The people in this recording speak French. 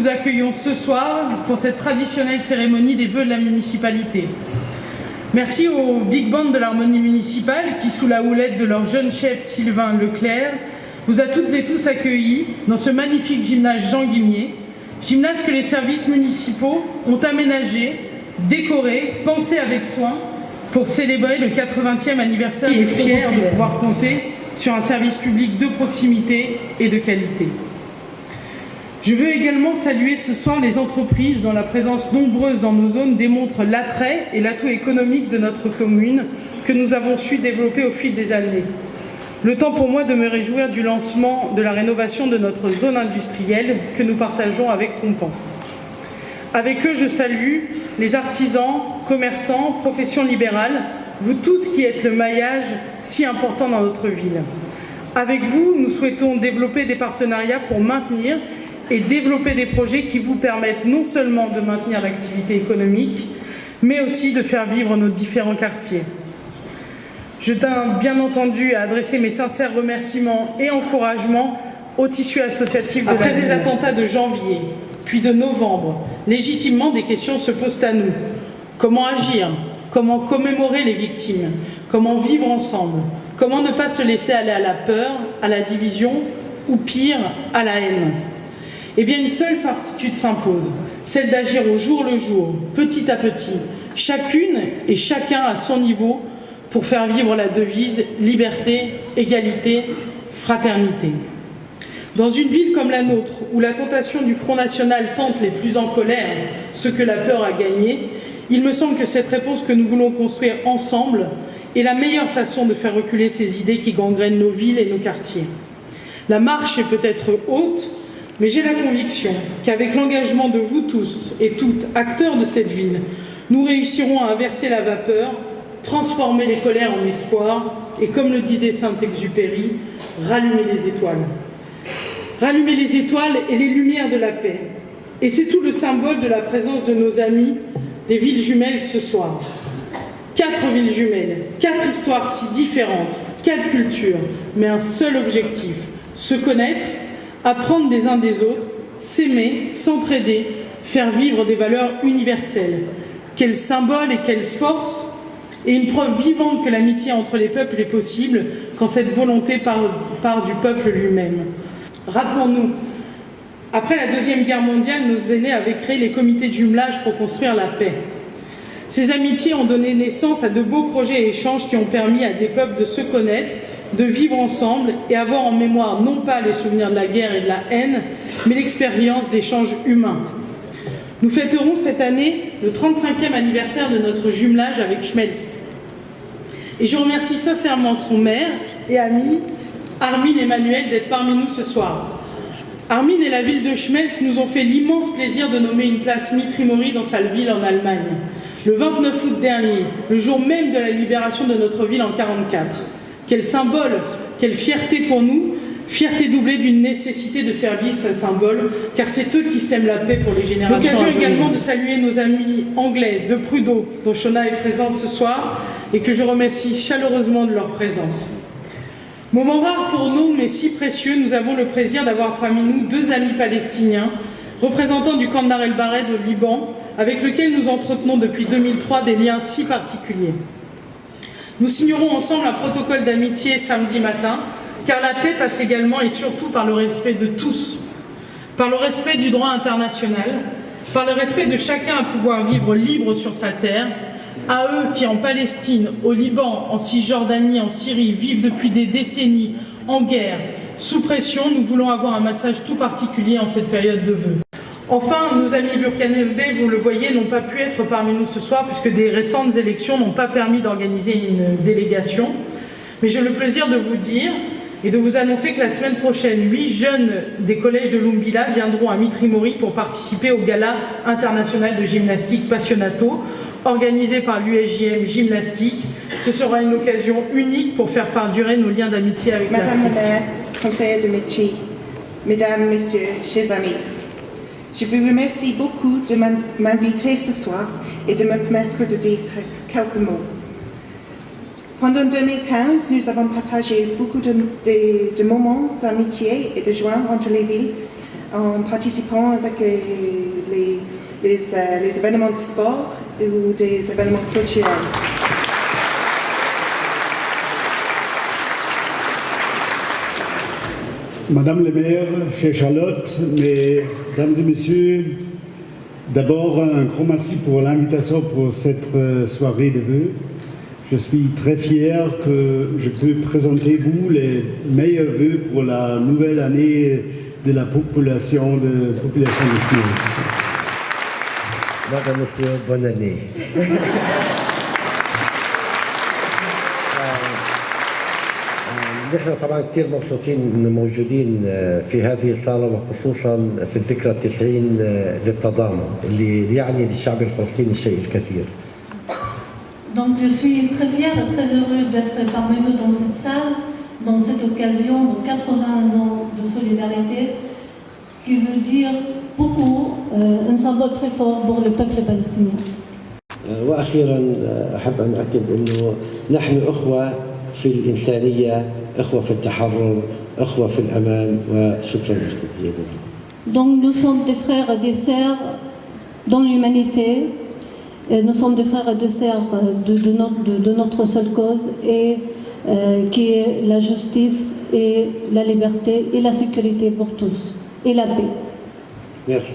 vous accueillons ce soir pour cette traditionnelle cérémonie des vœux de la municipalité. Merci au Big Band de l'harmonie municipale qui, sous la houlette de leur jeune chef Sylvain Leclerc, vous a toutes et tous accueillis dans ce magnifique gymnase Jean Guimier, gymnase que les services municipaux ont aménagé, décoré, pensé avec soin pour célébrer le 80e anniversaire et est fier de pouvoir compter sur un service public de proximité et de qualité. Je veux également saluer ce soir les entreprises dont la présence nombreuse dans nos zones démontre l'attrait et l'atout économique de notre commune que nous avons su développer au fil des années. Le temps pour moi de me réjouir du lancement de la rénovation de notre zone industrielle que nous partageons avec Pompan. Avec eux, je salue les artisans, commerçants, professions libérales, vous tous qui êtes le maillage si important dans notre ville. Avec vous, nous souhaitons développer des partenariats pour maintenir et développer des projets qui vous permettent non seulement de maintenir l'activité économique, mais aussi de faire vivre nos différents quartiers. Je tiens bien entendu à adresser mes sincères remerciements et encouragements au tissu associatif de la ville. Après ces attentats de janvier, puis de novembre, légitimement des questions se posent à nous. Comment agir? Comment commémorer les victimes? Comment vivre ensemble? Comment ne pas se laisser aller à la peur, à la division ou pire, à la haine? Eh bien, une seule certitude s'impose, celle d'agir au jour le jour, petit à petit, chacune et chacun à son niveau, pour faire vivre la devise liberté, égalité, fraternité. Dans une ville comme la nôtre, où la tentation du Front National tente les plus en colère ce que la peur a gagné, il me semble que cette réponse que nous voulons construire ensemble est la meilleure façon de faire reculer ces idées qui gangrènent nos villes et nos quartiers. La marche est peut-être haute, mais j'ai la conviction qu'avec l'engagement de vous tous et toutes, acteurs de cette ville, nous réussirons à inverser la vapeur, transformer les colères en espoir et, comme le disait Saint-Exupéry, rallumer les étoiles. Rallumer les étoiles et les lumières de la paix. Et c'est tout le symbole de la présence de nos amis des villes jumelles ce soir. 4 villes jumelles, 4 histoires si différentes, 4 cultures, mais un seul objectif, se connaître, apprendre des uns des autres, s'aimer, s'entraider, faire vivre des valeurs universelles. Quel symbole et quelle force, et une preuve vivante que l'amitié entre les peuples est possible quand cette volonté part du peuple lui-même. Rappelons-nous, après la Deuxième Guerre mondiale, nos aînés avaient créé les comités de jumelage pour construire la paix. Ces amitiés ont donné naissance à de beaux projets et échanges qui ont permis à des peuples de se connaître, de vivre ensemble et avoir en mémoire non pas les souvenirs de la guerre et de la haine, mais l'expérience d'échanges humains. Nous fêterons cette année le 35e anniversaire de notre jumelage avec Schmelz. Et je remercie sincèrement son maire et ami, Armin Emmanuel, d'être parmi nous ce soir. Armin et la ville de Schmelz nous ont fait l'immense plaisir de nommer une place Mitry-Mory dans sa ville en Allemagne, le 29 août dernier, le jour même de la libération de notre ville en 1944. Quel symbole, quelle fierté pour nous, fierté doublée d'une nécessité de faire vivre ce symbole, car c'est eux qui sèment la paix pour les générations. L'occasion également de saluer nos amis anglais de Prud'Eau, dont Shona est présente ce soir, et que je remercie chaleureusement de leur présence. Moment rare pour nous, mais si précieux, nous avons le plaisir d'avoir parmi nous 2 amis palestiniens, représentants du camp de Nar el-Bared au Liban, avec lequel nous entretenons depuis 2003 des liens si particuliers. Nous signerons ensemble un protocole d'amitié samedi matin, car la paix passe également et surtout par le respect de tous, par le respect du droit international, par le respect de chacun à pouvoir vivre libre sur sa terre, à eux qui en Palestine, au Liban, en Cisjordanie, en Syrie, vivent depuis des décennies en guerre, sous pression, nous voulons avoir un message tout particulier en cette période de vœux. Enfin, nos amis burkinabés, vous le voyez, n'ont pas pu être parmi nous ce soir puisque des récentes élections n'ont pas permis d'organiser une délégation. Mais j'ai le plaisir de vous dire et de vous annoncer que la semaine prochaine, 8 jeunes des collèges de Lumbila viendront à Mitry-Mory pour participer au Gala international de gymnastique Passionato, organisé par l'USJM Gymnastique. Ce sera une occasion unique pour faire perdurer nos liens d'amitié avec l'Afrique. Madame la maire, conseillère de Mitry, Mesdames, Messieurs, chers amis, je vous remercie beaucoup de m'inviter ce soir et de me permettre de dire quelques mots. Pendant 2015, nous avons partagé beaucoup de moments d'amitié et de joie entre les villes en participant avec les événements de sport ou des événements culturels. Madame le maire, chère Charlotte, mesdames et messieurs, d'abord un grand merci pour l'invitation pour cette soirée de vœux. Je suis très fier que je peux présenter vous les meilleurs vœux pour la nouvelle année de la population de Schmelz. Madame, monsieur, bonne année. نحن طبعا كثير مبسوطين انه موجودين في هذه الصاله وخصوصا في الذكرى 90 للتضامن اللي يعني للشعب الفلسطيني الشيء الكثير. Donc je suis très fière et très heureux d'être parmi vous dans cette salle, dans cette occasion de 80 ans de solidarité, qui veut dire beaucoup, un symbole très fort pour le peuple palestinien. واخيرا احب ان اؤكد انه نحن اخوه في الانسانيه، اخوه في التحرر، اخوه في الامان، وشكرا لكم جدا. Donc nous sommes des frères et des sœurs dans l'humanité. Nous sommes des frères et des sœurs de notre seule cause, et qui est la justice et la liberté et la sécurité pour tous, et la paix. Merci.